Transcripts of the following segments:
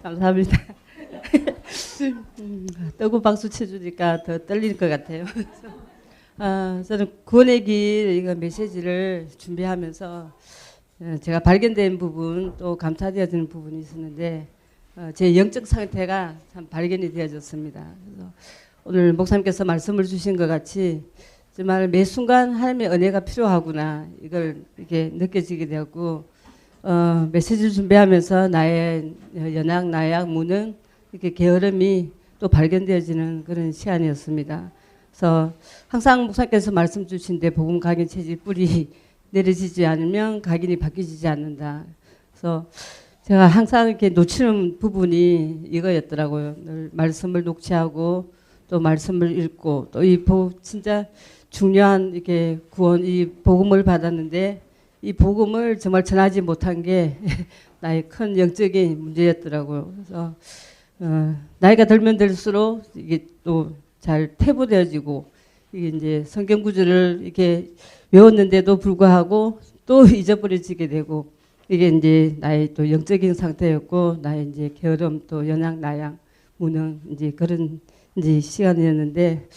감사합니다. 떠고 박수 쳐주니까 더 떨릴 것 같아요. 저는 구원의 길 이거 메시지를 준비하면서 제가 발견된 부분 또 감사되어지는 부분이 있었는데 제 영적 상태가 참 발견이 되어졌습니다. 그래서 오늘 목사님께서 말씀을 주신 것 같이 정말 매 순간 하나님의 은혜가 필요하구나 이걸 이렇게 느껴지게 되었고 메시지를 준비하면서 나의 연약, 나약, 무능 이렇게 게으름이 또 발견되어지는 그런 시간이었습니다. 그래서 항상 목사님께서 말씀 주신데 복음 각인 체질 뿌리 내려지지 않으면 각인이 바뀌지 않는다. 그래서 제가 항상 이렇게 놓치는 부분이 이거였더라고요. 늘 말씀을 녹취하고 또 말씀을 읽고 또 이 진짜 중요한 이렇게 구원 이 복음을 받았는데 이 복음을 정말 전하지 못한 게 나의 큰 영적인 문제였더라고요. 그래서 나이가 들면 들수록 이게 또 잘 퇴보되어지고 이게 이제 성경 구절을 이렇게 외웠는데도 불구하고 또 잊어버려지게 되고 이게 이제 나의 또 영적인 상태였고 나의 이제 게으름 또 연약 나약 무능 이제 그런 이제 시간이었는데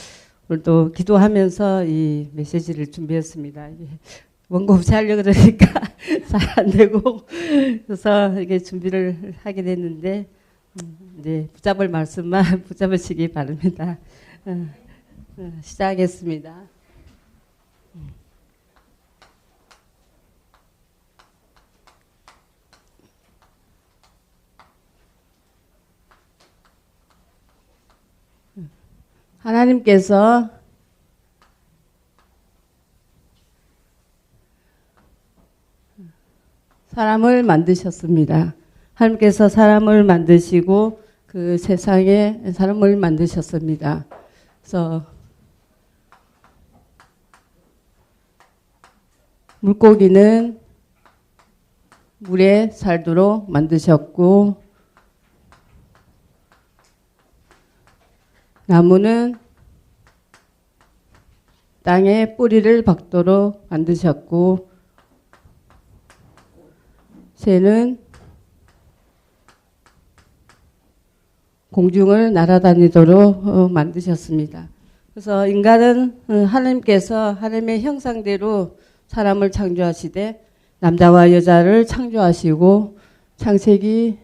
오늘 또 기도하면서 이 메시지를 준비했습니다. 원고 없이하려고 그러니까 잘 안 되고 그래서 이게 준비를 하게 됐는데 이제 붙잡을 말씀만 붙잡으시기 바랍니다. 시작하겠습니다. 하나님께서 사람을 만드셨습니다. 하나님께서 사람을 만드시고 그 세상에 사람을 만드셨습니다. 그래서 물고기는 물에 살도록 만드셨고 나무는 땅에 뿌리를 박도록 만드셨고 새는 공중을 날아다니도록 만드셨습니다. 그래서 인간은 하나님께서 하나님의 형상대로 사람을 창조하시되 남자와 여자를 창조하시고 창세기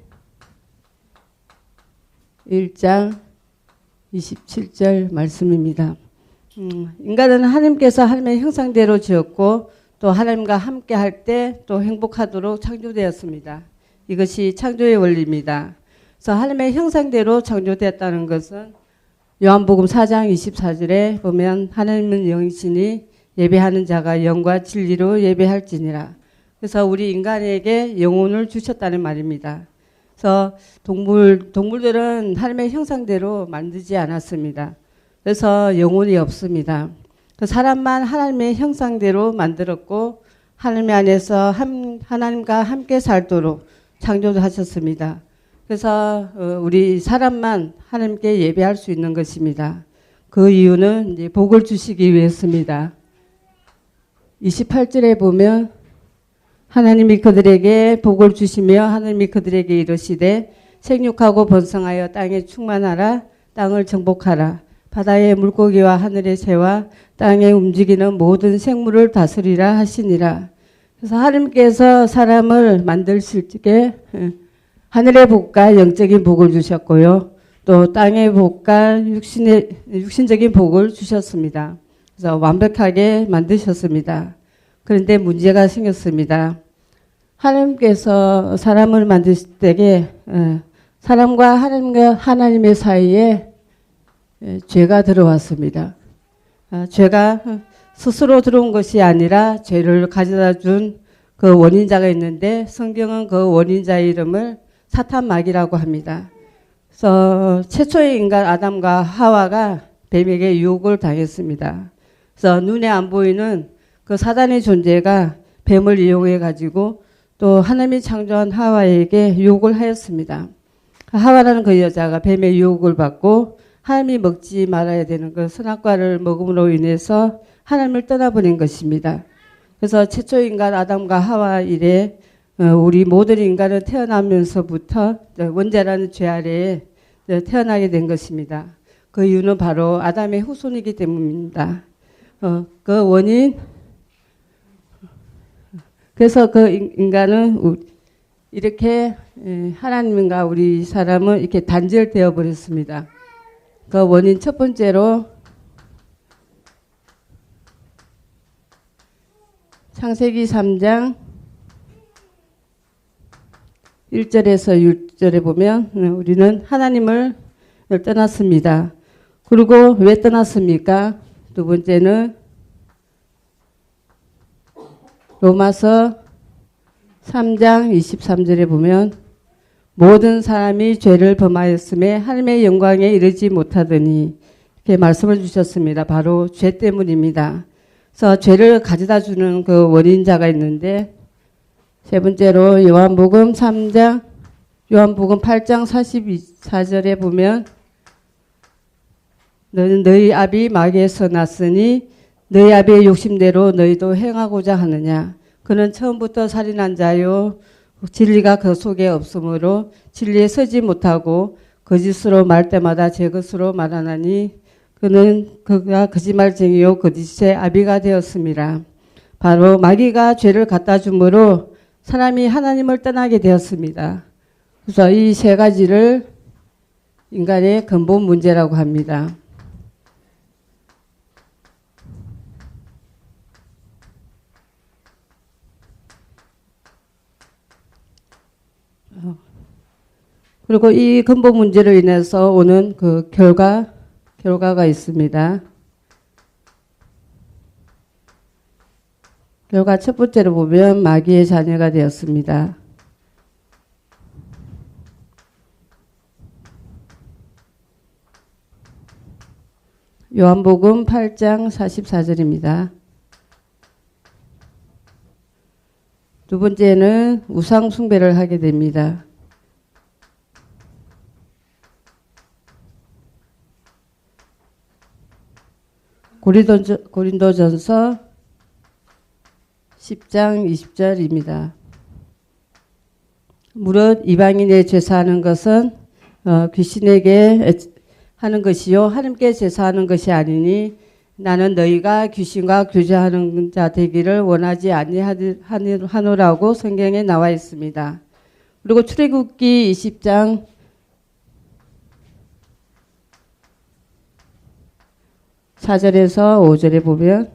1장 27절 말씀입니다. 인간은 하나님께서 하나님의 형상대로 지었고 또 하나님과 함께 할 때 또 행복하도록 창조되었습니다. 이것이 창조의 원리입니다. 그래서 하나님의 형상대로 창조되었다는 것은 요한복음 4장 24절에 보면 하나님은 영이시니 예배하는 자가 영과 진리로 예배할지니라. 그래서 우리 인간에게 영혼을 주셨다는 말입니다. 그래서 동물들은 하나님의 형상대로 만들지 않았습니다. 그래서 영혼이 없습니다. 사람만 하나님의 형상대로 만들었고 하나님 안에서 하나님과 함께 살도록 창조하셨습니다. 그래서 우리 사람만 하나님께 예배할 수 있는 것입니다. 그 이유는 이제 복을 주시기 위해서입니다. 28절에 보면 하나님이 그들에게 복을 주시며 하나님이 그들에게 이르시되 생육하고 번성하여 땅에 충만하라 땅을 정복하라 바다의 물고기와 하늘의 새와 땅에 움직이는 모든 생물을 다스리라 하시니라. 그래서 하나님께서 사람을 만드실 때 하늘의 복과 영적인 복을 주셨고요. 또 땅의 복과 육신적인 복을 주셨습니다. 그래서 완벽하게 만드셨습니다. 그런데 문제가 생겼습니다. 하나님께서 사람을 만드실 때에 사람과 하나님의 사이에 죄가 들어왔습니다. 죄가 스스로 들어온 것이 아니라 죄를 가져다 준 그 원인자가 있는데 성경은 그 원인자의 이름을 사탄마귀라고 합니다. 그래서 최초의 인간 아담과 하와가 뱀에게 유혹을 당했습니다. 그래서 눈에 안 보이는 그 사단의 존재가 뱀을 이용해 가지고 또 하나님이 창조한 하와에게 유혹을 하였습니다. 하와라는 그 여자가 뱀의 유혹을 받고 하나님이 먹지 말아야 되는 그 선악과를 먹음으로 인해서 하나님을 떠나버린 것입니다. 그래서 최초 인간 아담과 하와 이래 우리 모든 인간은 태어나면서부터 원죄라는 죄 아래에 태어나게 된 것입니다. 그 이유는 바로 아담의 후손이기 때문입니다. 그 원인, 그래서 그 인간은 이렇게 하나님과 우리 사람은 이렇게 단절되어 버렸습니다. 그 원인 첫 번째로 창세기 3장 1절에서 6절에 보면 우리는 하나님을 떠났습니다. 그리고 왜 떠났습니까? 두 번째는 로마서 3장 23절에 보면 모든 사람이 죄를 범하였음에 하나님의 영광에 이르지 못하더니 이렇게 말씀을 주셨습니다. 바로 죄 때문입니다. 그래서 죄를 가져다 주는 그 원인자가 있는데 세 번째로 요한복음 8장 44절에 보면 너는 너희 아비 마귀에서 났으니 너희 아비의 욕심대로 너희도 행하고자 하느냐. 그는 처음부터 살인한 자요 진리가 그 속에 없으므로 진리에 서지 못하고 거짓으로 말 때마다 제 것으로 말하나니 그가 거짓말쟁이요 거짓의 아비가 되었습니다. 바로 마귀가 죄를 갖다 주므로 사람이 하나님을 떠나게 되었습니다. 그래서 이 세 가지를 인간의 근본 문제라고 합니다. 그리고 이 근본 문제로 인해서 오는 그 결과가 있습니다. 결과 첫 번째로 보면 마귀의 자녀가 되었습니다. 요한복음 8장 44절입니다. 두 번째는 우상 숭배를 하게 됩니다. 고린도전서 10장 20절입니다. 무릇 이방인의 제사하는 것은 귀신에게 하는 것이요 하나님께 제사하는 것이 아니니 나는 너희가 귀신과 교제하는 자 되기를 원하지 아니하노라고 성경에 나와 있습니다. 그리고 출애굽기 20장 4절에서 5절에 보면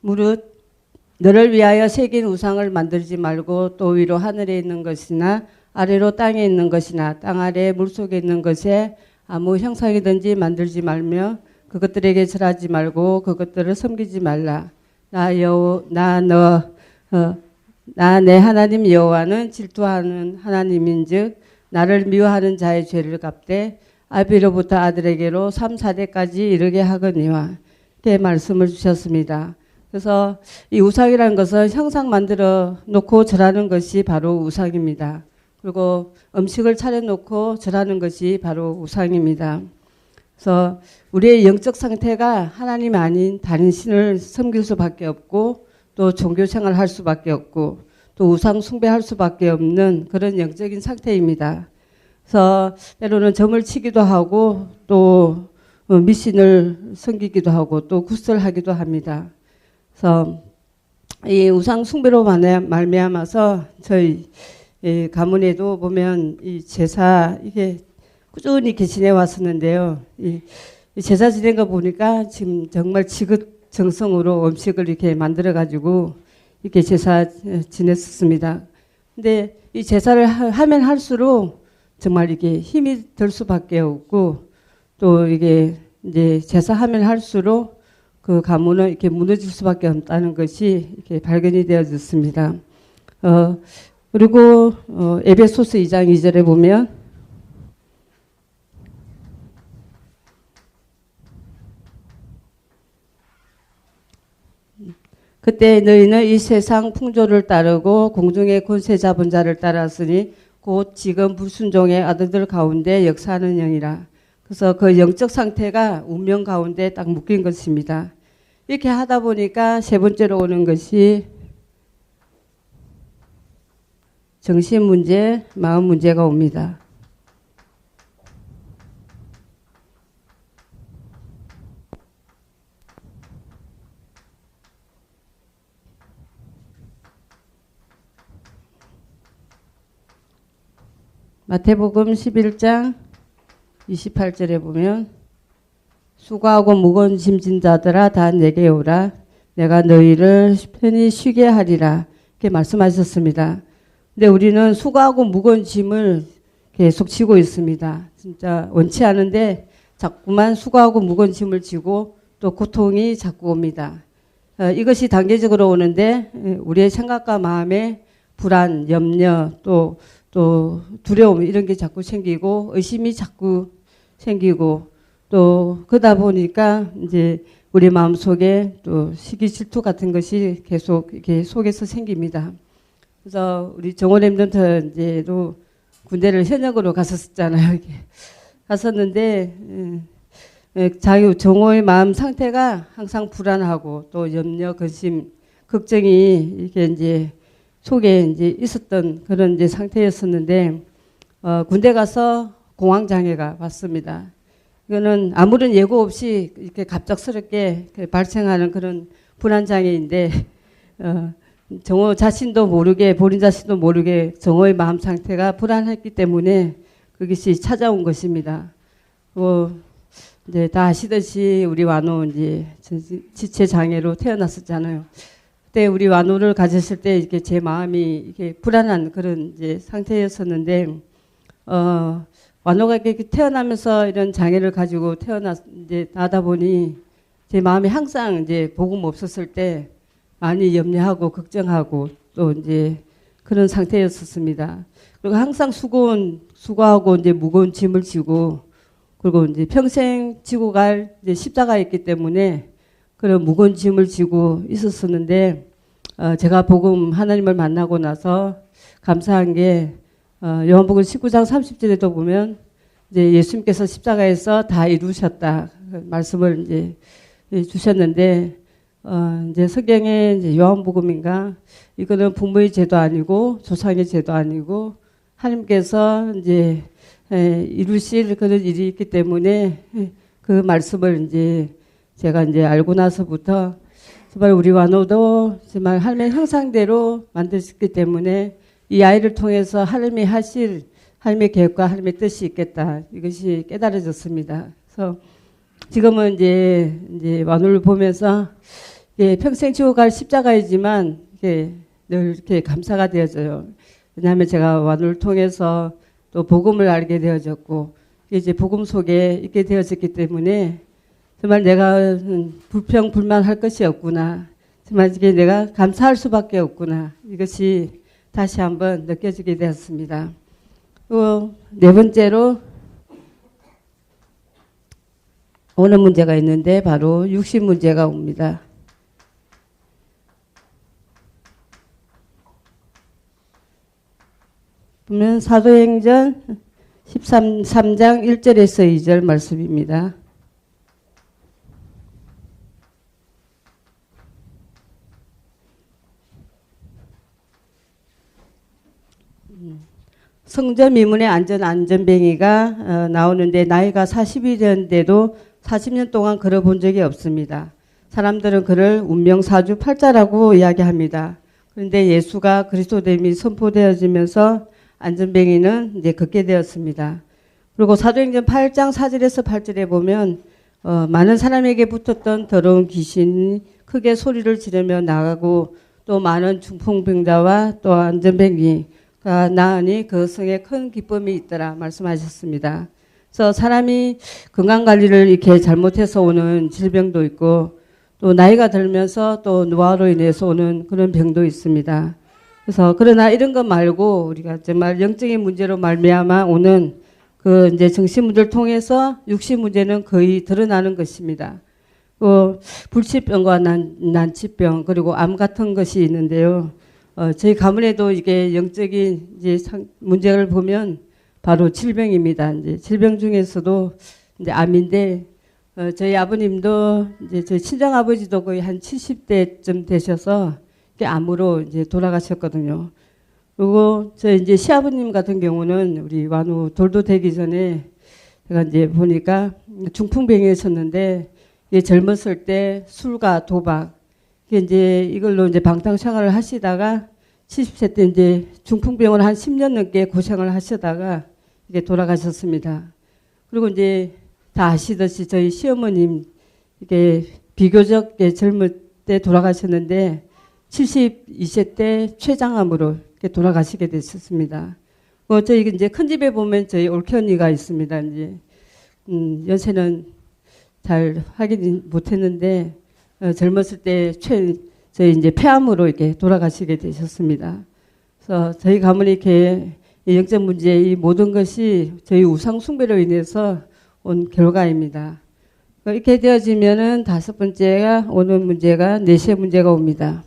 무릇 너를 위하여 새긴 우상을 만들지 말고 또 위로 하늘에 있는 것이나 아래로 땅에 있는 것이나 땅 아래 물속에 있는 것에 아무 형상이든지 만들지 말며 그것들에게 절하지 말고 그것들을 섬기지 말라. 나 내 하나님 여호와는 질투하는 하나님인즉 나를 미워하는 자의 죄를 갚되 아비로부터 아들에게로 3, 4대까지 이르게 하거니와 이렇게 말씀을 주셨습니다. 그래서 이 우상이라는 것은 형상 만들어 놓고 절하는 것이 바로 우상입니다. 그리고 음식을 차려놓고 절하는 것이 바로 우상입니다. 그래서 우리의 영적 상태가 하나님 아닌 다른 신을 섬길 수밖에 없고 또 종교 생활을 할 수밖에 없고 또 우상 숭배할 수밖에 없는 그런 영적인 상태입니다. 그래서 때로는 점을 치기도 하고 또 미신을 섬기기도 하고 또 굿설하기도 합니다. 그래서 이 우상 숭배로 말미암아서 저희 가문에도 보면 이 제사 이게 꾸준히 이렇게 지내 왔었는데요. 이 제사 지낸 거 보니까 지금 정말 지극정성으로 음식을 이렇게 만들어 가지고 이렇게 제사 지냈었습니다. 근데 이 제사를 하면 할수록 정말 이게 힘이 들 수밖에 없고 또 이게 이제 제사하면 할수록 그 가문은 이렇게 무너질 수밖에 없다는 것이 이렇게 발견이 되어졌습니다. 그리고 에베소서 2장 2절에 보면 그때 너희는 이 세상 풍조를 따르고 공중의 권세 잡은 자를 따랐으니 곧 지금 불순종의 아들들 가운데 역사하는 영이라. 그래서 그 영적 상태가 운명 가운데 딱 묶인 것입니다. 이렇게 하다 보니까 세 번째로 오는 것이 정신 문제, 마음 문제가 옵니다. 마태복음 11장 28절에 보면 수고하고 무거운 짐진 자들아 다 내게 오라 내가 너희를 편히 쉬게 하리라 이렇게 말씀하셨습니다. 근데 우리는 수고하고 무거운 짐을 계속 지고 있습니다. 진짜 원치 않은데 자꾸만 수고하고 무거운 짐을 지고 또 고통이 자꾸 옵니다. 이것이 단계적으로 오는데 우리의 생각과 마음에 불안, 염려, 또 두려움 이런 게 자꾸 생기고 의심이 자꾸 생기고 또 그러다 보니까 이제 우리 마음 속에 또 시기 질투 같은 것이 계속 이렇게 속에서 생깁니다. 그래서 우리 정호렘전터 이제도 군대를 현역으로 갔었잖아요. 이렇게 갔었는데 자기 정호의 마음 상태가 항상 불안하고 또 염려, 근심, 걱정이 이렇게 이제 속에 이제 있었던 그런 이제 상태였었는데 군대 가서 공황 장애가 왔습니다. 이거는 아무런 예고 없이 이렇게 갑작스럽게 발생하는 그런 불안 장애인데 정호 자신도 모르게 본인 자신도 모르게 정호의 마음 상태가 불안했기 때문에 그것이 찾아온 것입니다. 이제 다 아시듯이 우리 완호 이제 지체 장애로 태어났었잖아요. 그때 우리 완호를 가졌을 때 이렇게 제 마음이 이렇게 불안한 그런 이제 상태였었는데 완호가 이렇게 태어나면서 이런 장애를 가지고 이제 나다 보니 제 마음이 항상 이제 복음 없었을 때 많이 염려하고 걱정하고 또 이제 그런 상태였었습니다. 그리고 항상 수고하고 이제 무거운 짐을 지고 그리고 이제 평생 지고 갈 이제 십자가였기 때문에 그런 무거운 짐을 지고 있었었는데 제가 복음 하나님을 만나고 나서 감사한 게 요한복음 19장 30절에도 보면 이제 예수님께서 십자가에서 다 이루셨다 말씀을 이제 주셨는데 이제 성경에 이제 요한복음인가 이거는 부모의 죄도 아니고 조상의 죄도 아니고 하나님께서 이제 이루실 그런 일이 있기 때문에 그 말씀을 이제 제가 이제 알고 나서부터 정말 우리 완호도 정말 하나님의 형상대로 만드셨기 때문에 이 아이를 통해서 하나님이 하실 하나님의 계획과 하나님의 뜻이 있겠다. 이것이 깨달아졌습니다. 그래서 지금은 이제 완호를 보면서 평생 지고 갈 십자가이지만 늘 이렇게 감사가 되어져요. 왜냐하면 제가 완호를 통해서 또 복음을 알게 되어졌고 이제 복음 속에 있게 되어졌기 때문에 정말 내가 불평불만할 것이 없구나. 정말 이게 내가 감사할 수밖에 없구나. 이것이 다시 한번 느껴지게 되었습니다. 또 네 번째로 오는 문제가 있는데 바로 육신 문제가 옵니다. 보면 사도행전 13장 1절에서 2절 말씀입니다. 성전 미문에 안전뱅이가 나오는데 나이가 40이 되는데도 40년 동안 걸어본 적이 없습니다. 사람들은 그를 운명사주 팔자라고 이야기합니다. 그런데 예수가 그리스도됨이 선포되어지면서 안전뱅이는 이제 걷게 되었습니다. 그리고 사도행전 8장 4절에서 8절에 보면 많은 사람에게 붙었던 더러운 귀신이 크게 소리를 지르며 나가고 또 많은 중풍병자와 또 안전뱅이가 나으니 그 성에 큰 기쁨이 있더라 말씀하셨습니다. 그래서 사람이 건강관리를 이렇게 잘못해서 오는 질병도 있고 또 나이가 들면서 또 노화로 인해서 오는 그런 병도 있습니다. 그래서 그러나 이런 것 말고 우리가 정말 영적인 문제로 말미암아 오는 그 이제 정신 문제를 통해서 육신 문제는 거의 드러나는 것입니다. 불치병과 난치병 그리고 암 같은 것이 있는데요. 저희 가문에도 이게 영적인 이제 문제를 보면 바로 질병입니다. 이제 질병 중에서도 이제 암인데 저희 아버님도 이제 저희 친정 아버지도 거의 한 70대쯤 되셔서 암으로 이제 돌아가셨거든요. 그리고 저 이제 시아버님 같은 경우는 우리 완우 돌도 되기 전에 제가 이제 보니까 중풍병이셨는데 젊었을 때 술과 도박 이제 이걸로 이제 방탕 생활을 하시다가 70세 때 이제 중풍병을 한 10년 넘게 고생을 하시다가 이게 돌아가셨습니다. 그리고 이제 다 아시듯이 저희 시어머님 이게 비교적 젊을 때 돌아가셨는데 72세 때 췌장암으로 돌아가시게 됐었습니다. 저희 이제 큰 집에 보면 저희 올케언니가 있습니다. 이제 연세는 잘 확인 못했는데 젊었을 때 저희 이제 폐암으로 이렇게 돌아가시게 되셨습니다. 그래서 저희 가문이 이렇게 영적 문제 이 모든 것이 저희 우상 숭배로 인해서 온 결과입니다. 이렇게 되어지면은 다섯 번째가 오는 문제가 내세 문제가 옵니다.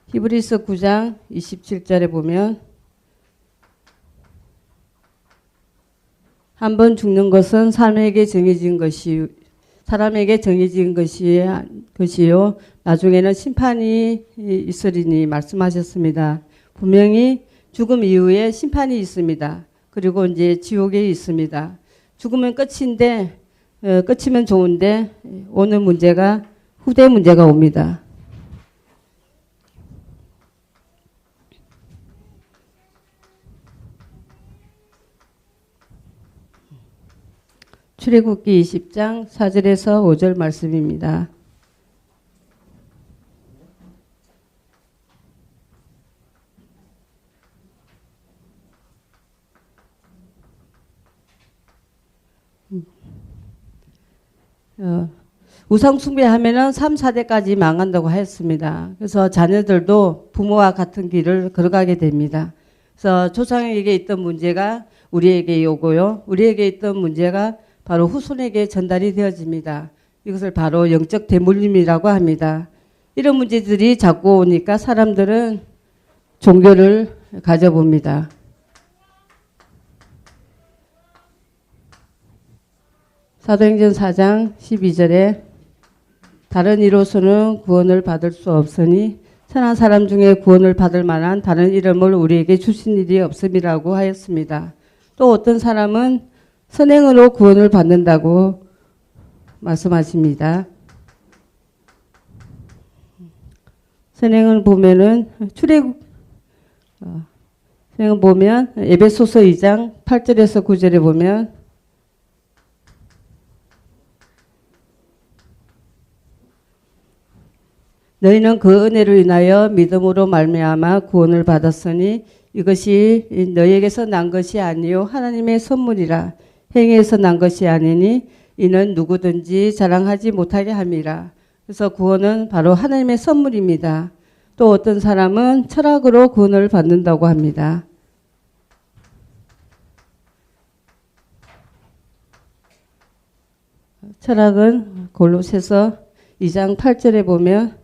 히브리서 9장 27절에 보면 한 번 죽는 것은 사람에게 정해진 것이요 나중에는 심판이 있으리니 말씀하셨습니다. 분명히 죽음 이후에 심판이 있습니다. 그리고 이제 지옥에 있습니다. 죽으면 끝인데 끝이면 좋은데 오는 문제가 후대 문제가 옵니다. 출애굽기 20장 4절에서 5절 말씀입니다. 우상 숭배하면은 3, 4대까지 망한다고 하였습니다. 그래서 자녀들도 부모와 같은 길을 걸어가게 됩니다. 그래서 조상에게 있던 문제가 우리에게 오고요. 우리에게 있던 문제가 바로 후손에게 전달이 되어집니다. 이것을 바로 영적 대물림이라고 합니다. 이런 문제들이 자꾸 오니까 사람들은 종교를 가져봅니다. 사도행전 4장 12절에 다른 이로서는 구원을 받을 수 없으니 선한 사람 중에 구원을 받을 만한 다른 이름을 우리에게 주신 일이 없음이라고 하였습니다. 또 어떤 사람은 선행으로 구원을 받는다고 말씀하십니다. 선행을 보면은 선행을 보면 에베소서 2장 8절에서 9절에 보면 너희는 그 은혜로 인하여 믿음으로 말미암아 구원을 받았으니 이것이 너희에게서 난 것이 아니요 하나님의 선물이라. 행위에서 난 것이 아니니 이는 누구든지 자랑하지 못하게 함이라. 그래서 구원은 바로 하나님의 선물입니다. 또 어떤 사람은 철학으로 구원을 받는다고 합니다. 철학은 골로새서 2장 8절에 보면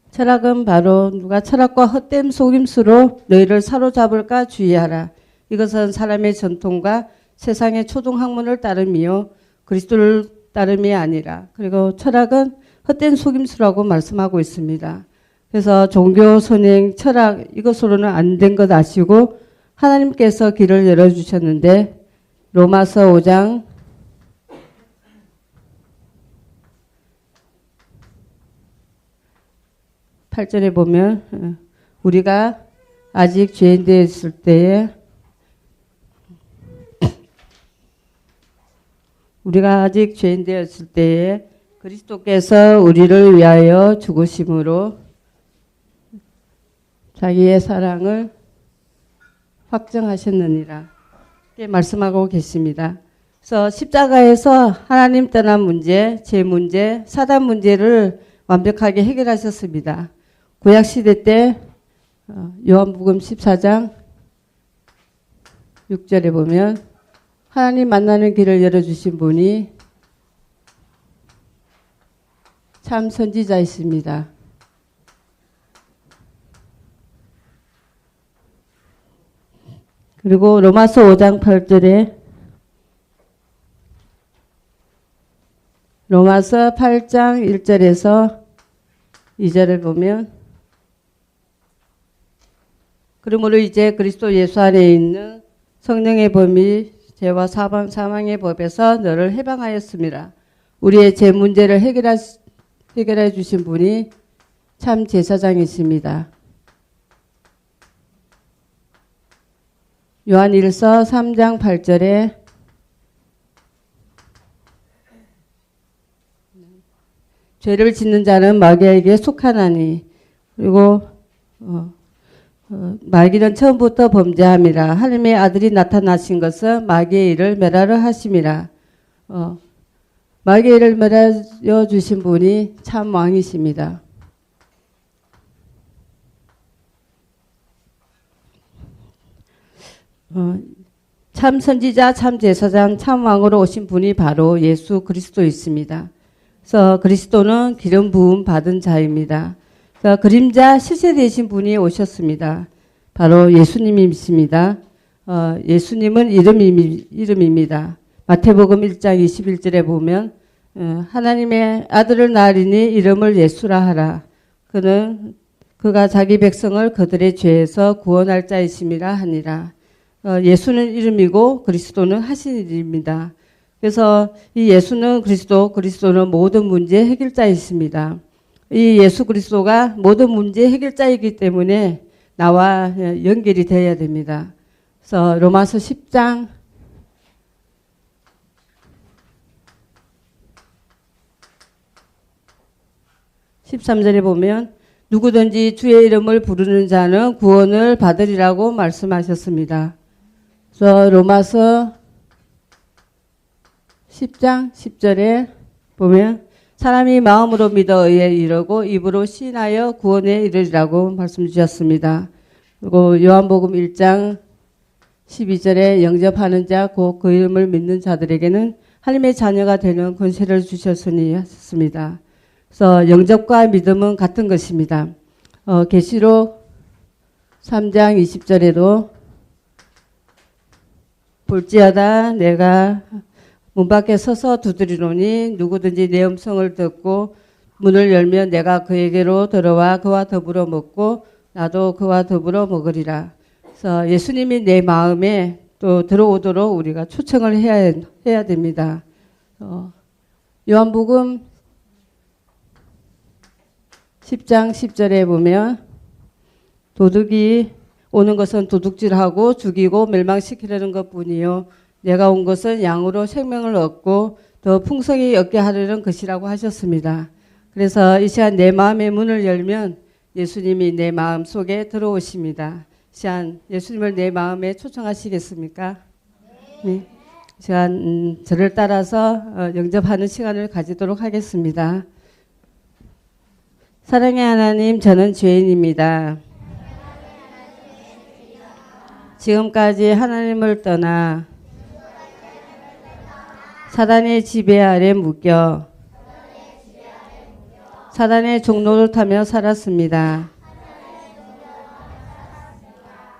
철학은 바로 누가 철학과 헛된 속임수로 너희를 사로잡을까 주의하라. 이것은 사람의 전통과 세상의 초등학문을 따름이요 그리스도를 따름이 아니라. 그리고 철학은 헛된 속임수라고 말씀하고 있습니다. 그래서 종교, 선행, 철학 이것으로는 안 된 것 아시고 하나님께서 길을 열어주셨는데 로마서 5장 8절에 보면 우리가 아직 죄인 되었을 때에 그리스도께서 우리를 위하여 죽으심으로 자기의 사랑을 확정하셨느니라 이렇게 말씀하고 계십니다. 그래서 십자가에서 하나님 떠난 문제, 죄 문제, 사단 문제를 완벽하게 해결하셨습니다. 구약시대 때 요한복음 14장 6절에 보면 하나님 만나는 길을 열어주신 분이 참 선지자이십니다. 그리고 로마서 5장 8절에 로마서 8장 1절에서 2절을 보면 그러므로 이제 그리스도 예수 안에 있는 성령의 범위 죄와 사망의 법에서 너를 해방하였습니다. 우리의 죄 문제를 해결해 주신 분이 참 제사장이십니다. 요한일서 3장 8절에 죄를 짓는 자는 마귀에게 속하나니 그리고 마귀는 처음부터 범죄함이라 하나님의 아들이 나타나신 것은 마귀의 일을 멸하려 하심이라. 마귀의 일을 멸하여 주신 분이 참 왕이십니다. 참 선지자, 참 제사장, 참 왕으로 오신 분이 바로 예수 그리스도이십니다. 그래서 그리스도는 기름 부음 받은 자입니다. 그러니까 그림자 실체 되신 분이 오셨습니다. 바로 예수님이십니다. 예수님은 이름입니다. 마태복음 1장 21절에 보면 하나님의 아들을 낳으리니 이름을 예수라 하라. 그가 자기 백성을 그들의 죄에서 구원할 자이심이라 하니라. 예수는 이름이고 그리스도는 하신 일입니다. 그래서 이 예수는 그리스도는 모든 문제 해결자이십니다. 이 예수 그리스도가 모든 문제 해결자이기 때문에 나와 연결이 되어야 됩니다. 그래서 로마서 10장 13절에 보면 누구든지 주의 이름을 부르는 자는 구원을 받으리라고 말씀하셨습니다. 그래서 로마서 10장 10절에 보면 사람이 마음으로 믿어 의에 이르고 입으로 시인하여 구원에 이르리라고 말씀 주셨습니다. 그리고 요한복음 1장 12절에 영접하는 자 곧 그 이름을 믿는 자들에게는 하나님의 자녀가 되는 권세를 주셨으니 하셨습니다. 그래서 영접과 믿음은 같은 것입니다. 계시록 3장 20절에도 볼지어다 내가 문 밖에 서서 두드리노니 누구든지 내 음성을 듣고 문을 열면 내가 그에게로 들어와 그와 더불어 먹고 나도 그와 더불어 먹으리라. 그래서 예수님이 내 마음에 또 들어오도록 우리가 초청을 해야 됩니다. 요한복음 10장 10절에 보면 도둑이 오는 것은 도둑질하고 죽이고 멸망시키려는 것뿐이요 내가 온 것은 양으로 생명을 얻고 더 풍성히 얻게 하려는 것이라고 하셨습니다. 그래서 이 시간 내 마음의 문을 열면 예수님이 내 마음 속에 들어오십니다. 이 시간 예수님을 내 마음에 초청하시겠습니까? 네. 이 시간 저를 따라서 영접하는 시간을 가지도록 하겠습니다. 사랑의 하나님, 저는 죄인입니다. 지금까지 하나님을 떠나 사단의 지배 아래 묶여 사단의 종로를 타며 살았습니다.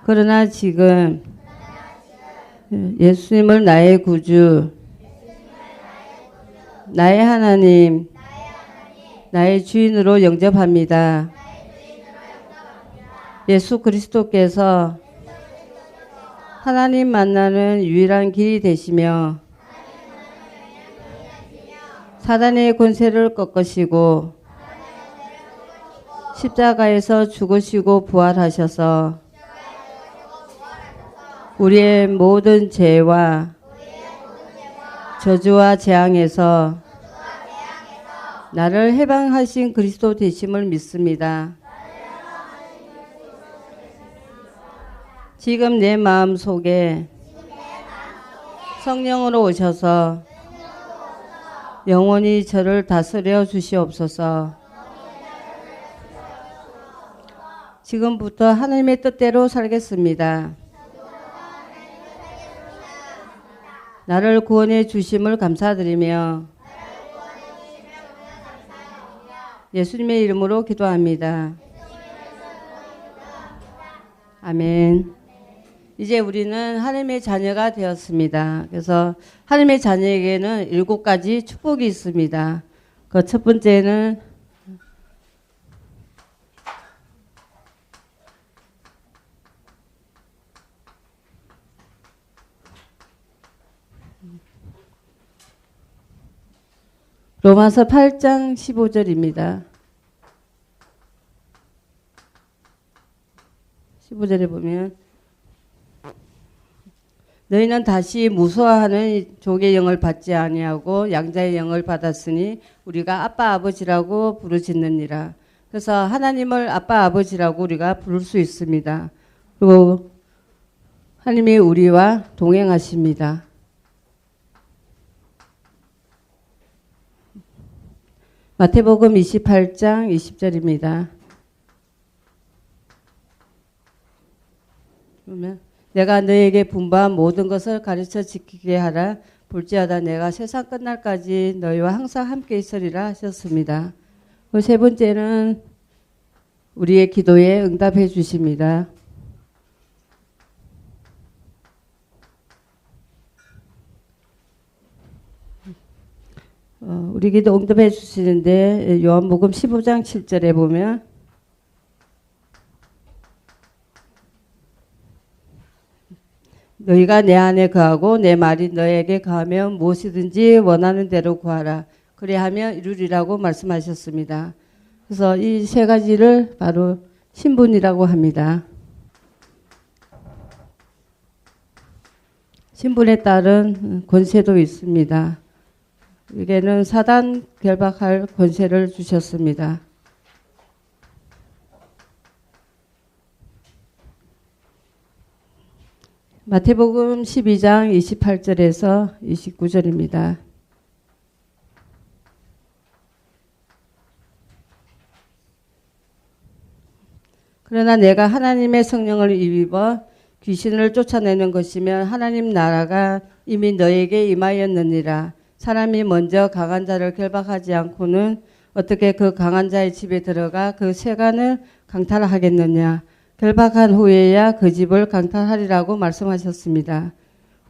그러나 지금 예수님을 나의 구주, 나의 하나님, 나의 주인으로 영접합니다. 예수 그리스도께서 하나님 만나는 유일한 길이 되시며 사단의 권세를 꺾으시고 십자가에서 죽으시고 부활하셔서 우리의 모든 죄와 저주와 재앙에서 나를 해방하신 그리스도 되심을 믿습니다. 지금 내 마음 속에 성령으로 오셔서 영원히 저를 다스려 주시옵소서. 지금부터 하나님의 뜻대로 살겠습니다. 나를 구원해 주심을 감사드리며 예수님의 이름으로 기도합니다. 아멘. 이제 우리는 하나님의 자녀가 되었습니다. 그래서 하나님의 자녀에게는 7가지 축복이 있습니다. 그 첫 번째는 로마서 8장 15절입니다. 15절에 보면 너희는 다시 무소하는 종의 영을 받지 아니하고 양자의 영을 받았으니 우리가 아빠 아버지라고 부르짖느니라. 그래서 하나님을 아빠 아버지라고 우리가 부를 수 있습니다. 그리고 하나님이 우리와 동행하십니다. 마태복음 28장 20절입니다. 그러면 내가 너에게 분부한 모든 것을 가르쳐 지키게 하라. 볼지어다 내가 세상 끝날까지 너희와 항상 함께 있으리라 하셨습니다. 세 번째는 우리의 기도에 응답해 주십니다. 우리 기도 응답해 주시는데 요한복음 15장 7절에 보면 너희가 내 안에 거하고 내 말이 너에게 거하면 무엇이든지 원하는 대로 구하라. 그래하면 이루리라고 말씀하셨습니다. 그래서 이 세 가지를 바로 신분이라고 합니다. 신분에 따른 권세도 있습니다. 에게는 사단 결박할 권세를 주셨습니다. 마태복음 12장 28절에서 29절입니다. 그러나 내가 하나님의 성령을 입어 귀신을 쫓아내는 것이면 하나님 나라가 이미 너에게 임하였느니라. 사람이 먼저 강한 자를 결박하지 않고는 어떻게 그 강한 자의 집에 들어가 그 세간을 강탈하겠느냐. 결박한 후에야 그 집을 강탈하리라고 말씀하셨습니다.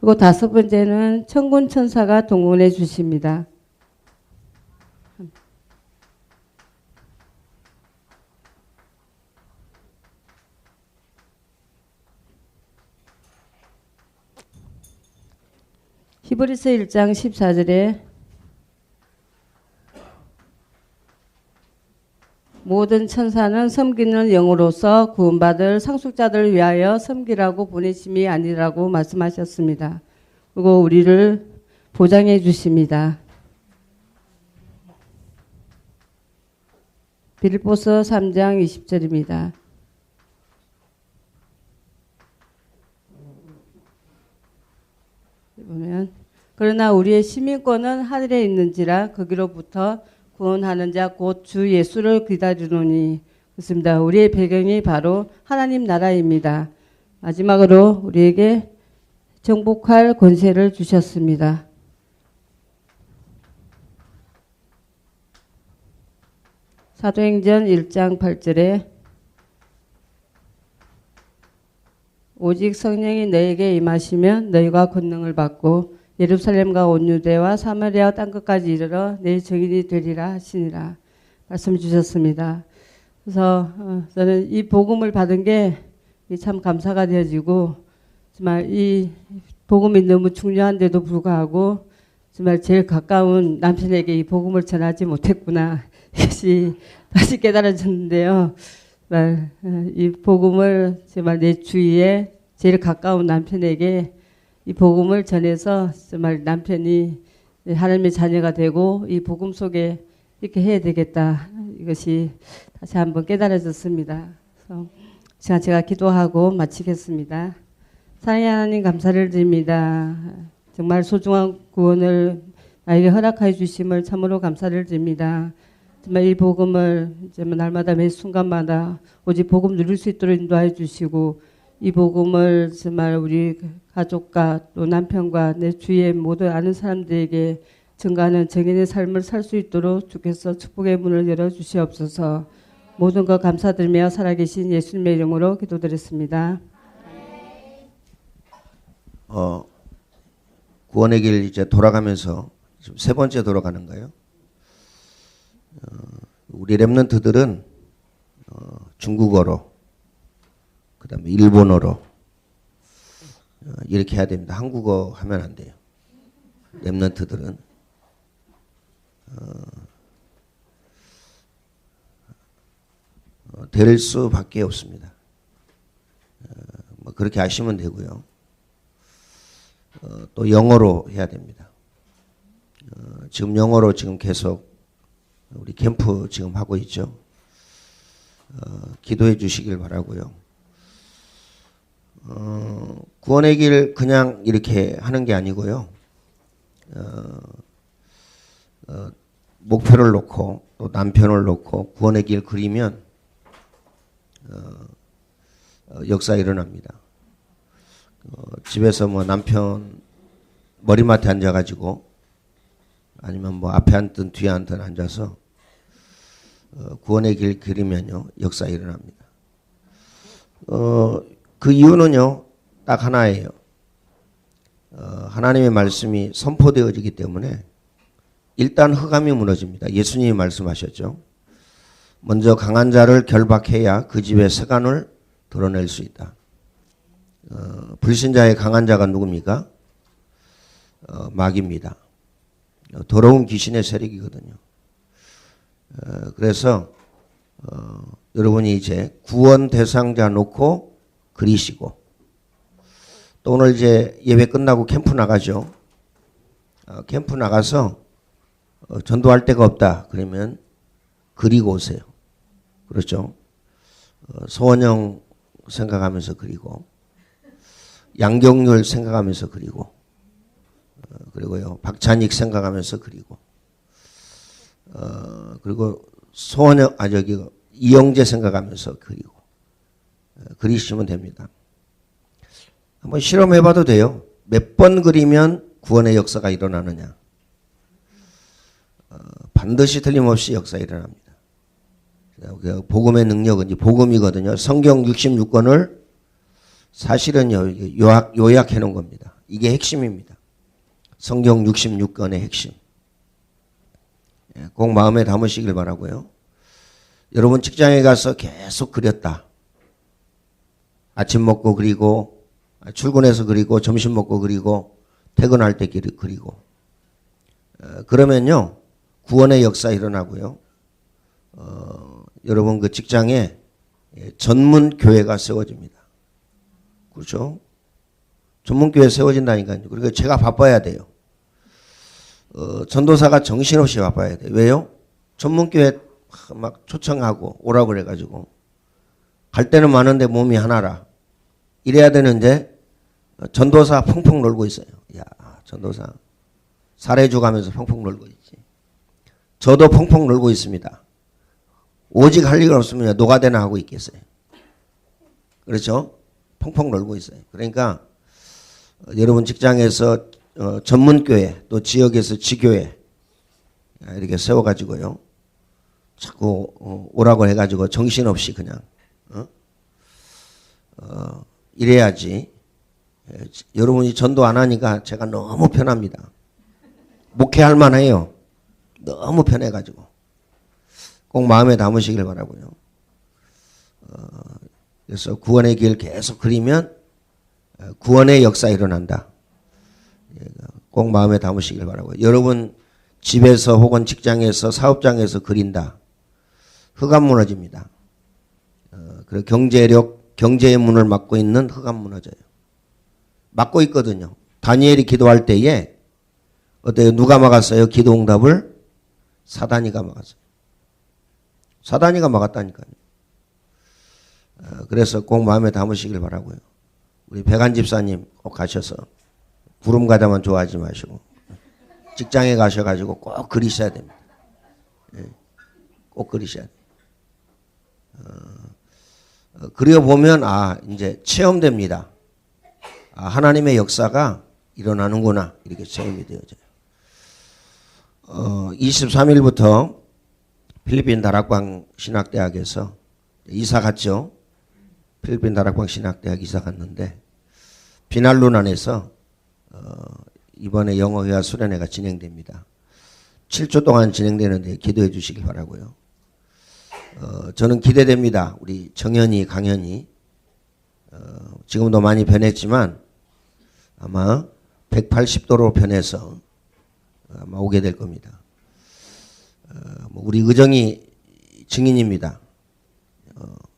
그리고 다섯 번째는 천군 천사가 동원해 주십니다. 히브리서 1장 14절에 모든 천사는 섬기는 영으로서 구원받을 상속자들을 위하여 섬기라고 보내심이 아니라고 말씀하셨습니다. 그리고 우리를 보장해 주십니다. 빌립보서 3장 20절입니다. 보면 그러나 우리의 시민권은 하늘에 있는지라 거기로부터 구원하는 자 곧 주 예수를 기다리노니. 그렇습니다. 우리의 배경이 바로 하나님 나라입니다. 마지막으로 우리에게 정복할 권세를 주셨습니다. 사도행전 1장 8절에 오직 성령이 너에게 임하시면 너희가 권능을 받고 예루살렘과 온 유대와 사마리아 땅끝까지 이르러 내 증인이 되리라 하시니라 말씀 주셨습니다. 그래서 저는 이 복음을 받은 게 참 감사가 되어지고 정말 이 복음이 너무 중요한데도 불구하고 정말 제일 가까운 남편에게 이 복음을 전하지 못했구나 이것이 다시 깨달아졌는데요. 정말 이 복음을 정말 내 주위에 제일 가까운 남편에게 이 복음을 전해서 정말 남편이 하나님의 자녀가 되고 이 복음 속에 이렇게 해야 되겠다. 이것이 다시 한번 깨달아졌습니다. 그래서 제가 기도하고 마치겠습니다. 사랑의 하나님 감사를 드립니다. 정말 소중한 구원을 나에게 허락하여 주심을 참으로 감사를 드립니다. 정말 이 복음을 날마다 매 순간마다 오직 복음 누릴 수 있도록 인도하여 주시고 이 복음을 정말 우리 가족과 또 남편과 내 주위의 모든 아는 사람들에게 증가하는 정인의 삶을 살 수 있도록 주께서 축복의 문을 열어주시옵소서. 모든 것 감사드리며 살아계신 예수님의 이름으로 기도드렸습니다. 구원의 길 이제 돌아가면서 지금 세 번째 돌아가는 거예요. 우리 렘넌트들은 중국어로, 그 다음에 일본어로 이렇게 해야 됩니다. 한국어 하면 안 돼요. 렘넌트들은 될 수밖에 없습니다. 뭐 그렇게 하시면 되고요. 또 영어로 해야 됩니다. 지금 영어로 지금 계속 우리 캠프 지금 하고 있죠. 기도해 주시길 바라고요. 구원의 길 그냥 이렇게 하는 게 아니고요. 목표를 놓고 또 남편을 놓고 구원의 길 그리면 역사 일어납니다. 집에서 뭐 남편 머리맡에 앉아가지고 아니면 뭐 앞에 앉든 뒤에 앉든 앉아서 구원의 길 그리면요 역사 일어납니다. 그 이유는요 딱 하나예요. 하나님의 말씀이 선포되어지기 때문에 일단 흑암이 무너집니다. 예수님이 말씀하셨죠. 먼저 강한 자를 결박해야 그 집의 세간을 드러낼 수 있다. 불신자의 강한 자가 누굽니까? 마귀입니다. 더러운 귀신의 세력이거든요. 그래서 여러분이 이제 구원 대상자 놓고 그리시고 또 오늘 이제 예배 끝나고 캠프 나가죠. 캠프 나가서 전도할 데가 없다 그러면 그리고 오세요. 그렇죠? 소원영 생각하면서 그리고 양경률 생각하면서 그리고 그리고요 박찬익 생각하면서 그리고 그리고 소원영 이영재 생각하면서 그리고 그리시면 됩니다. 한번 실험해봐도 돼요. 몇 번 그리면 구원의 역사가 일어나느냐. 반드시 틀림없이 역사 일어납니다. 복음의 능력은 이제 복음이거든요. 성경 66권을 사실은요 요약해 놓은 겁니다. 이게 핵심입니다. 성경 66권의 핵심. 꼭 마음에 담으시길 바라고요. 여러분 직장에 가서 계속 그렸다. 아침 먹고 그리고 출근해서 그리고 점심 먹고 그리고 퇴근할 때 그리고 그러면요 구원의 역사 일어나고요. 여러분 그 직장에 전문 교회가 세워집니다. 그렇죠? 전문 교회 세워진다니까요. 그러니까 제가 바빠야 돼요. 전도사가 정신없이 바빠야 돼요. 왜요? 전문 교회 막 초청하고 오라고 그래가지고 갈 때는 많은데 몸이 하나라. 이래야 되는데 전도사 펑펑 놀고 있어요. 야, 전도사 사례주 가면서 펑펑 놀고 있지. 저도 펑펑 놀고 있습니다. 오직 할 일 없으면 노가대나 하고 있겠어요. 그렇죠? 펑펑 놀고 있어요. 그러니까 여러분 직장에서 전문교회 또 지역에서 지교회 이렇게 세워가지고요. 자꾸 오라고 해가지고 정신없이 그냥 이래야지. 여러분이 전도 안 하니까 제가 너무 편합니다. 목회할 만해요. 너무 편해가지고 꼭 마음에 담으시길 바라고요. 그래서 구원의 길 계속 그리면 구원의 역사 일어난다. 꼭 마음에 담으시길 바라고요. 여러분 집에서 혹은 직장에서 사업장에서 그린다. 흑암 무너집니다. 그리고 경제의 문을 막고 있는 흑암 무너져요. 막고 있거든요. 다니엘이 기도할 때에 어때요? 누가 막았어요? 기도 응답을? 사단이가 막았어요. 사단이가 막았다니까요. 그래서 꼭 마음에 담으시길 바라고요. 우리 백안 집사님 꼭 가셔서 구름 과자만 좋아하지 마시고 직장에 가셔가지고 꼭 그리셔야 됩니다. 꼭 그리셔야 돼요. 그려보면 이제 체험됩니다. 하나님의 역사가 일어나는구나 이렇게 체험이 되어져요. 23일부터 필리핀 다락방 신학대학에서 이사 갔죠. 필리핀 다락방 신학대학 이사 갔는데 비날룬 안에서 이번에 영어회화 수련회가 진행됩니다. 7주 동안 진행되는데 기도해 주시기 바라고요. 저는 기대됩니다. 우리 정연이, 강연이 지금도 많이 변했지만 아마 180도로 변해서 아마 오게 될 겁니다. 우리 의정이 증인입니다.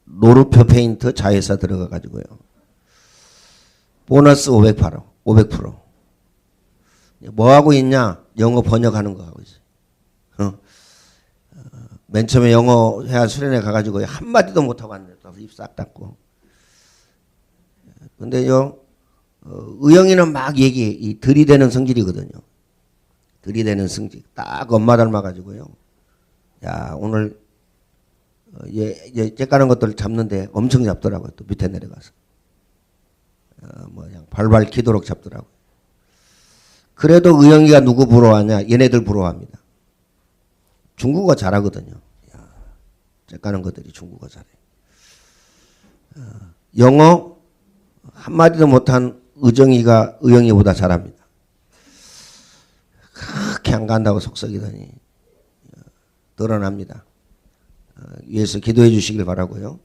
노루표 페인트 자회사 들어가 가지고요. 보너스 500%. 뭐 하고 있냐? 영어 번역하는 거 하고 있어요. 맨 처음에 영어 회화 수련회 가가지고 한마디도 못하고 왔는데 입 싹 닫고. 근데요, 의영이는 막 들이대는 성질이거든요. 들이대는 성질. 딱 엄마 닮아가지고요. 야, 오늘, 째까는 것들 잡는데 엄청 잡더라고요. 또 밑에 내려가서. 그냥 발발 키도록 잡더라고요. 그래도 의영이가 누구 부러워하냐? 얘네들 부러워합니다. 중국어 잘하거든요. 째까는 것들이 중국어 잘해. 영어 한마디도 못한 의영이보다 잘합니다. 그렇게 안 간다고 속썩이더니 드러납니다. 위에서 기도해 주시길 바라고요.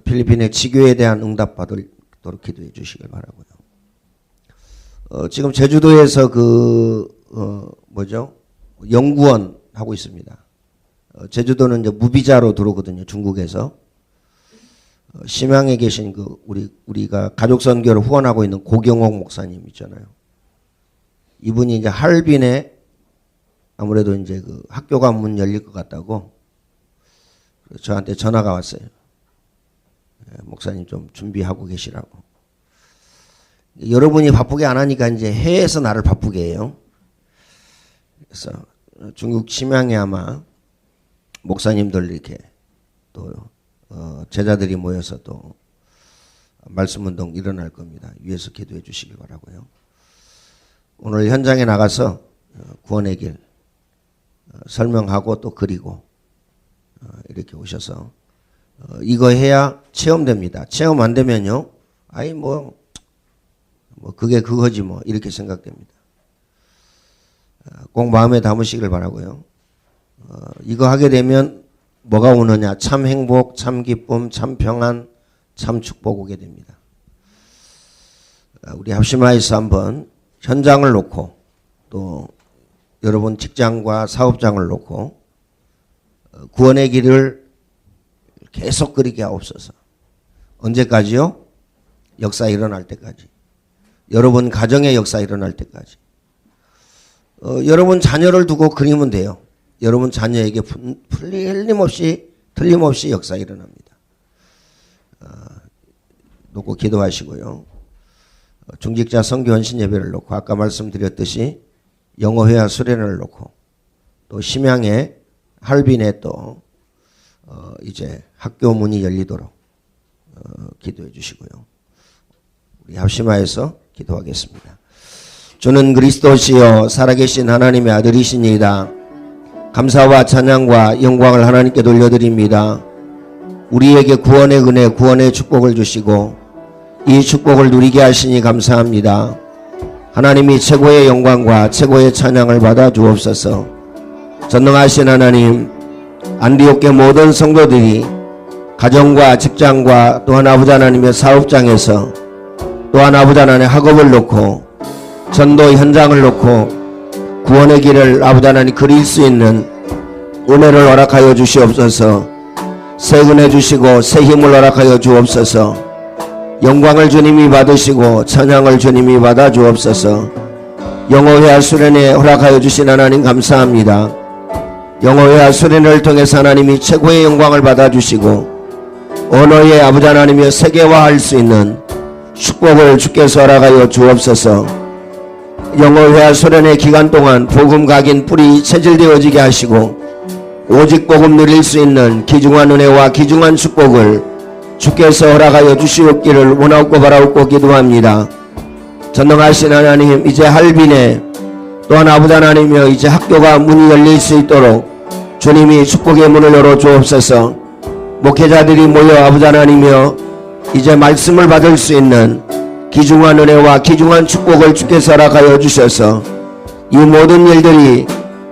필리핀의 지교에 대한 응답 받도록 기도해 주시길 바라고요. 지금 제주도에서 연구원 하고 있습니다. 제주도는 이제 무비자로 들어오거든요. 중국에서. 심양에 계신 우리가 가족 선교를 후원하고 있는 고경옥 목사님 있잖아요. 이분이 이제 할빈에 아무래도 이제 학교가 문 열릴 것 같다고 저한테 전화가 왔어요. 목사님 좀 준비하고 계시라고. 여러분이 바쁘게 안 하니까 이제 해외에서 나를 바쁘게 해요. 그래서 중국 심양에 아마 목사님들 이렇게 또 제자들이 모여서 또 말씀 운동 일어날 겁니다. 위에서 기도해 주시길 바라고요. 오늘 현장에 나가서 구원의 길 설명하고 또 그리고 이렇게 오셔서 이거 해야 체험됩니다. 체험 안 되면요, 그게 그거지 뭐 이렇게 생각됩니다. 꼭 마음에 담으시길 바라고요. 이거 하게 되면 뭐가 오느냐? 참 행복, 참 기쁨, 참 평안, 참 축복 오게 됩니다. 우리 합심하여서 한번 현장을 놓고 또 여러분 직장과 사업장을 놓고 구원의 길을 계속 그리게 하옵소서. 언제까지요? 역사 일어날 때까지. 여러분 가정의 역사 일어날 때까지. 여러분 자녀를 두고 그리면 돼요. 여러분 자녀에게 틀림없이 역사 일어납니다. 놓고 기도하시고요. 중직자 선교 헌신 예배를 놓고 아까 말씀드렸듯이 영어회화 수련을 놓고 또 심양에 할빈에 또 이제 학교 문이 열리도록 기도해 주시고요. 우리 합심하여서 기도하겠습니다. 주는 그리스도시요 살아계신 하나님의 아들이시니이다. 감사와 찬양과 영광을 하나님께 돌려드립니다. 우리에게 구원의 은혜, 구원의 축복을 주시고 이 축복을 누리게 하시니 감사합니다. 하나님이 최고의 영광과 최고의 찬양을 받아 주옵소서. 전능하신 하나님, 안디옥의 모든 성도들이 가정과 직장과 또한 아버지 하나님의 사업장에서 또한 아버지 하나님의 학업을 놓고 전도 현장을 놓고 구원의 길을 아버지 하나님 그릴 수 있는 은혜를 허락하여 주시옵소서. 새 은혜 주시고 새 힘을 허락하여 주옵소서. 영광을 주님이 받으시고 찬양을 주님이 받아 주옵소서. 영어회화 수련회 허락하여 주신 하나님 감사합니다. 영어회화 수련회를 통해서 하나님이 최고의 영광을 받아 주시고 언어의 아버지 하나님이 세계화할 수 있는 축복을 주께서 허락하여 주옵소서. 영어회화 수련회 기간 동안 복음 각인 뿔이 체질되어지게 하시고 오직 복음 누릴 수 있는 귀중한 은혜와 귀중한 축복을 주께서 허락하여 주시옵기를 원하옵고 바라옵고 기도합니다. 전능하신 하나님, 이제 할빈에 또한 아버지 하나님이여 이제 학교가 문이 열릴 수 있도록 주님이 축복의 문을 열어 주옵소서. 목회자들이 모여 아버지 하나님이여 이제 말씀을 받을 수 있는 귀중한 은혜와 귀중한 축복을 주께서 허락하여 주셔서 이 모든 일들이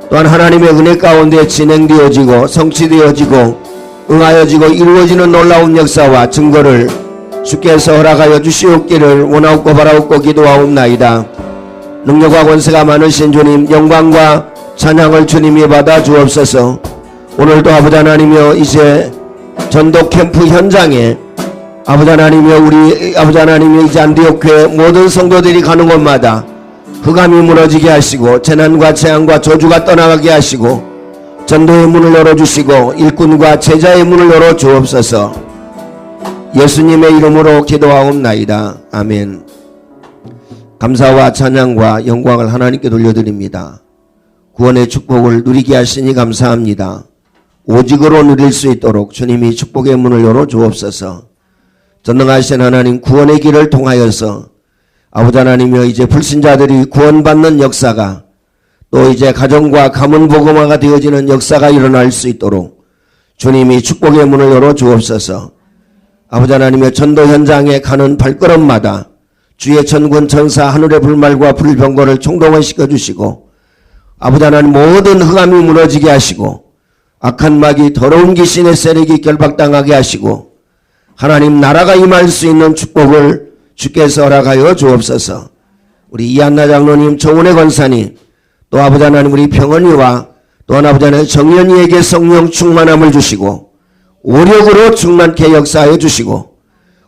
또한 하나님의 은혜 가운데 진행되어지고 성취되어지고 응하여지고 이루어지는 놀라운 역사와 증거를 주께서 허락하여 주시옵기를 원하옵고 바라옵고 기도하옵나이다. 능력과 권세가 많으신 주님, 영광과 찬양을 주님이 받아 주옵소서. 오늘도 아버지 하나님이여, 이제 전도 캠프 현장에 아버지 하나님이여, 우리 아버지 하나님이여, 이제 안디옥교회 모든 성도들이 가는 곳마다 흑암이 무너지게 하시고 재난과 재앙과 저주가 떠나가게 하시고 전도의 문을 열어주시고 일꾼과 제자의 문을 열어 주옵소서. 예수님의 이름으로 기도하옵나이다. 아멘. 감사와 찬양과 영광을 하나님께 돌려드립니다. 구원의 축복을 누리게 하시니 감사합니다. 오직으로 누릴 수 있도록 주님이 축복의 문을 열어 주옵소서. 전능하신 하나님, 구원의 길을 통하여서 아버지 하나님이여, 이제 불신자들이 구원받는 역사가, 또 이제 가정과 가문 복음화가 되어지는 역사가 일어날 수 있도록 주님이 축복의 문을 열어 주옵소서. 아버지 하나님의 전도 현장에 가는 발걸음마다 주의 천군 천사 하늘의 불말과 불병거를 총동원시켜 주시고 아버지 하나님 모든 흑암이 무너지게 하시고 악한 마귀 더러운 귀신의 세력이 결박당하게 하시고 하나님 나라가 임할 수 있는 축복을 주께서 허락하여 주옵소서. 우리 이한나 장로님, 정은혜 권사님, 또 아버지 하나님 우리 평언이와 또한 아버지 하나님 정연이에게 성령 충만함을 주시고 오력으로 충만케 역사하여 주시고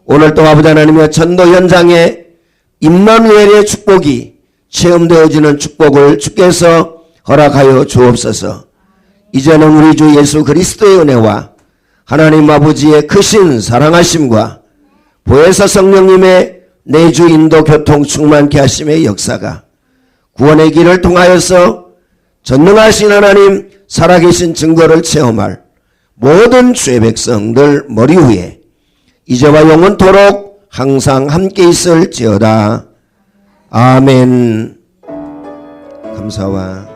오늘 또 아버지 하나님의 전도 현장에 임마누엘의 축복이 체험되어지는 축복을 주께서 허락하여 주옵소서. 이제는 우리 주 예수 그리스도의 은혜와 하나님 아버지의 크신 사랑하심과 보혜사 성령님의 내주 인도 교통 충만케 하심의 역사가 구원의 길을 통하여서 전능하신 하나님 살아계신 증거를 체험할 모든 주의 백성들 머리 위에 이제와 영원토록 항상 함께 있을지어다. 아멘. 감사와